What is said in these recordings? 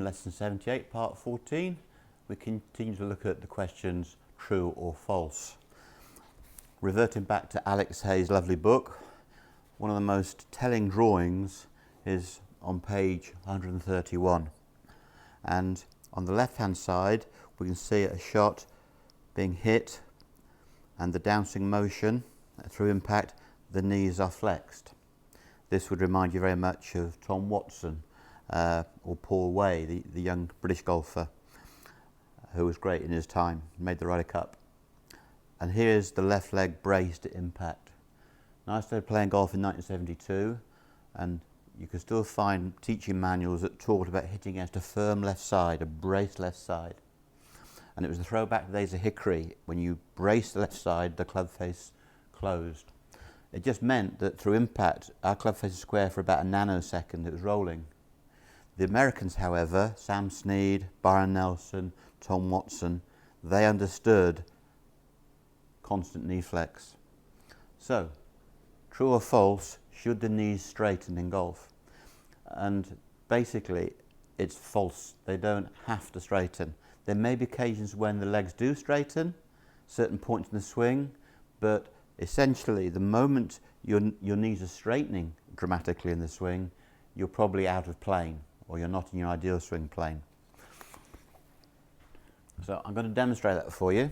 in lesson 78, part 14, we continue to look at the questions true or false. Reverting back to Alex Hayes' lovely book, one of the most telling drawings is on page 131. And on the left hand side, we can see a shot being hit and the downswing motion through impact, the knees are flexed. This would remind you very much of Tom Watson or Paul Way, the young British golfer who was great in his time, made the Ryder Cup. And here's the left leg braced at impact. Now, I started playing golf in 1972, and you can still find teaching manuals that talked about hitting against a firm left side, a braced left side. And it was the throwback to the days of hickory. When you brace the left side, the club face closed. It just meant that through impact, our club face was square for about a nanosecond. It was rolling. The Americans, however, Sam Snead, Byron Nelson, Tom Watson, they understood constant knee flex. So, true or false, should the knees straighten in golf? And basically, it's false. They don't have to straighten. There may be occasions when the legs do straighten, certain points in the swing, but essentially the moment your knees are straightening dramatically in the swing, you're probably out of plane, or you're not in your ideal swing plane. So I'm going to demonstrate that for you.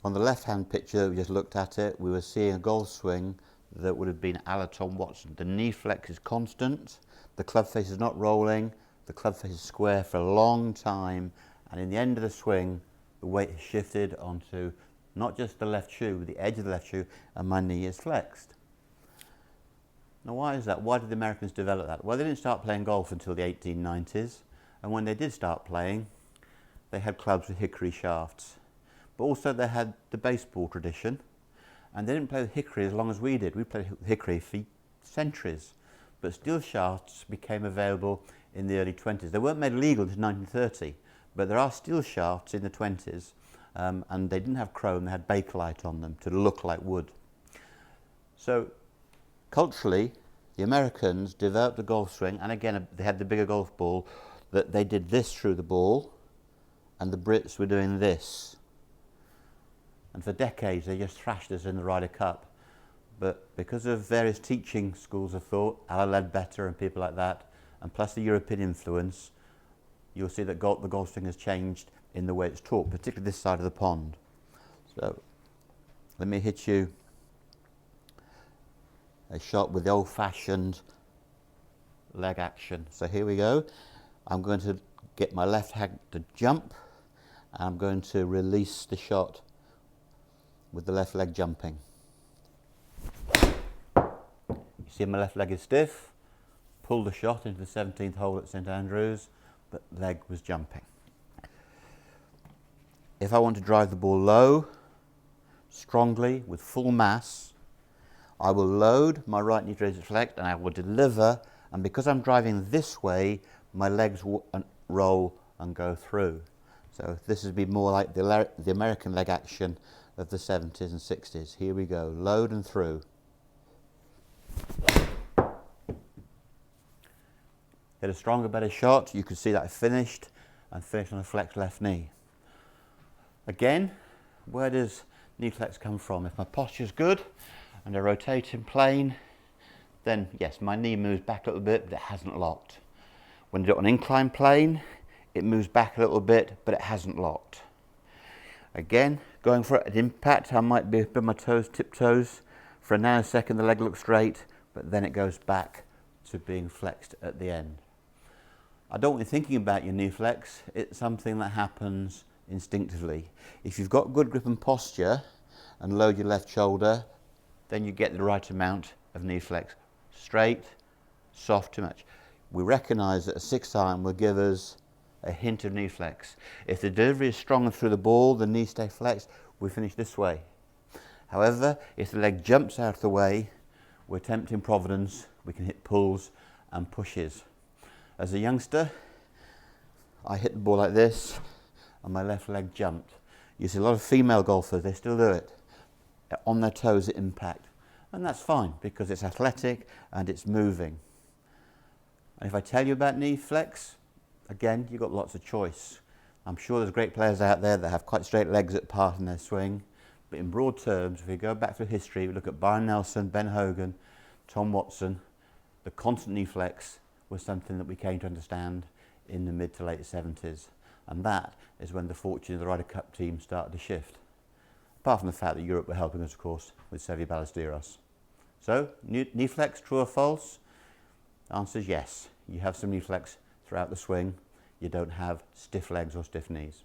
On the left-hand picture, we just looked at it, we were seeing a golf swing that would have been a la Tom Watson. The knee flex is constant, the club face is not rolling, the club face is square for a long time, and in the end of the swing, the weight has shifted onto not just the left shoe, but the edge of the left shoe, and my knee is flexed. Now, why is that? Why did the Americans develop that? Well, they didn't start playing golf until the 1890s, and when they did start playing, they had clubs with hickory shafts. But also they had the baseball tradition, and they didn't play with hickory as long as we did. We played with hickory for centuries, but steel shafts became available in the early 20s. They weren't made legal until 1930, but there are steel shafts in the 20s, and they didn't have chrome, they had Bakelite on them to look like wood. So culturally, the Americans developed a golf swing, and again they had the bigger golf ball, that they did this through the ball, and the Brits were doing this. And for decades they just thrashed us in the Ryder Cup. But because of various teaching schools of thought, Alan Ledbetter and people like that, and plus the European influence, you'll see that the golf swing has changed in the way it's taught, particularly this side of the pond. So let me hit you a shot with the old-fashioned leg action. So here we go. I'm going to get my left hand to jump, and I'm going to release the shot with the left leg jumping. You see my left leg is stiff, pulled the shot into the 17th hole at St Andrews, but leg was jumping. If I want to drive the ball low, strongly, with full mass, I will load my right knee to reflect and I will deliver, and because I'm driving this way, my legs will roll and go through. So this would be more like the American leg action of the 70s and 60s. Here we go, load and through. Get a stronger, better shot. You can see that I finished, and finished on a flexed left knee. Again, where does knee flex come from? If my posture's good and I rotate in plane, then yes, my knee moves back a little bit, but it hasn't locked. When I do it on inclined plane, it moves back a little bit, but it hasn't locked. Again, going for it at impact, I might be up on my toes, tiptoes. For a nanosecond, the leg looks straight, but then it goes back to being flexed at the end. I don't want you thinking about your knee flex. It's something that happens instinctively. If you've got good grip and posture and load your left shoulder, then you get the right amount of knee flex. Straight, soft, too much. We recognise that a 6-iron will give us a hint of knee flex. If the delivery is strong and through the ball, the knee stay flexed, we finish this way. However, if the leg jumps out of the way, we're tempting Providence, we can hit pulls and pushes. As a youngster, I hit the ball like this and my left leg jumped. You see a lot of female golfers, they still do it, on their toes at impact. And that's fine because it's athletic and it's moving. And if I tell you about knee flex, again, you've got lots of choice. I'm sure there's great players out there that have quite straight legs at part in their swing, but in broad terms, if we go back through history, we look at Byron Nelson, Ben Hogan, Tom Watson, the constant knee flex was something that we came to understand in the mid to late 70s. And that is when the fortune of the Ryder Cup team started to shift. Apart from the fact that Europe were helping us, of course, with Seve Ballesteros. So, knee flex, true or false? The answer is yes. You have some knee flex throughout the swing. You don't have stiff legs or stiff knees.